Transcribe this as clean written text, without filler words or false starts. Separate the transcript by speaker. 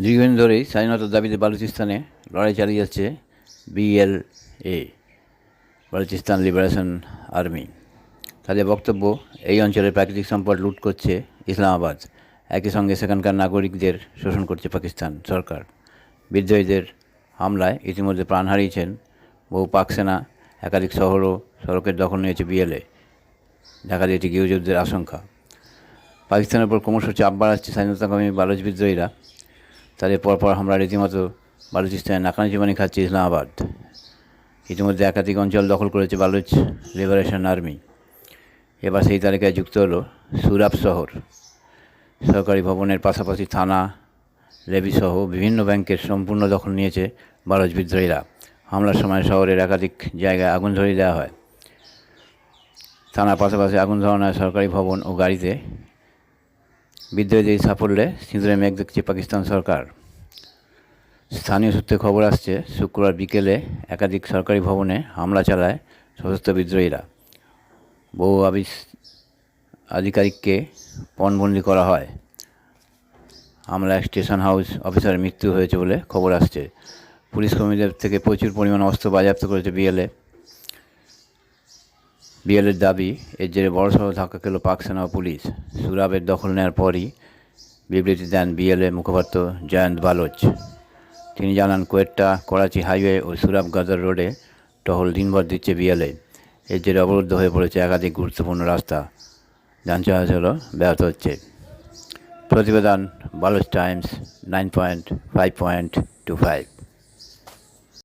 Speaker 1: দীর্ঘদিন ধরেই স্বাধীনতার দাবিতে বালুচিস্তানে লড়াই চালিয়ে যাচ্ছে BLA, বালুচিস্তান লিবারেশন আর্মি। তাদের বক্তব্য, এই অঞ্চলের প্রাকৃতিক সম্পদ লুট করছে ইসলামাবাদ, একই সঙ্গে সেখানকার নাগরিকদের শোষণ করছে পাকিস্তান সরকার। বিদ্রোহীদের হামলায় ইতিমধ্যে প্রাণ হারিয়েছেন বহু পাক সেনা, একাধিক শহর ও সড়কের দখল নিয়েছে BLA। দেখা দিয়েছে গৃহযুদ্ধের আশঙ্কা। পাকিস্তানের উপর ক্রমশ চাপ বাড়াচ্ছে স্বাধীনতাকামী বালুচ বিদ্রোহীরা। তাদের পরপর হামলা রীতিমতো বালুচিস্তানে নাকানি জীবনী খাচ্ছে ইসলামাবাদ। ইতিমধ্যে একাধিক অঞ্চল দখল করেছে বালুচ লিবারেশন আর্মি। এবার সেই তালিকায় যুক্ত হলো সুরাব শহর। সরকারি ভবনের পাশাপাশি থানা, লেবি সহ বিভিন্ন ব্যাংকের সম্পূর্ণ দখল নিয়েছে বালুচ বিদ্রোহীরা। হামলার সময় শহরের একাধিক জায়গায় আগুন ধরিয়ে দেওয়া হয়। থানার পাশাপাশি আগুন ধরানো হয় সরকারি ভবন ও গাড়িতে। বিদ্রোহীদের সাফল্যে সিঁদুরে মেঘ দেখছে পাকিস্তান সরকার। স্থানীয় সূত্রে খবর আসছে, শুক্রবার বিকেলে একাধিক সরকারি ভবনে হামলা চালায় সশস্ত্র বিদ্রোহীরা। বহু আধিকারিককে পণবন্দি করা হয়। হামলায় স্টেশন হাউস অফিসারের মৃত্যু হয়েছে বলে খবর আসছে। পুলিশ কর্মীদের থেকে প্রচুর পরিমাণ অস্ত্র বাজেয়াপ্ত করেছে BLAর দাবি, এর জেরে বড়সড় ধাক্কা খেল পাক সেনা ও পুলিশ। সুরাবের দখল নেওয়ার পরই বিবৃতি দেন BLA মুখপাত্র জয়ন্ত বালোচ। তিনি জানান, কোয়েটা করাচি হাইওয়ে ও সুরাব গদর রোডে টহল দিনভর দিচ্ছে BLA। এর জেরে অবরুদ্ধ হয়ে পড়েছে একাধিক গুরুত্বপূর্ণ রাস্তা। যান চলাচলও ব্যাহত হচ্ছে। প্রতিবেদন বালোচ টাইমস 9.5.25।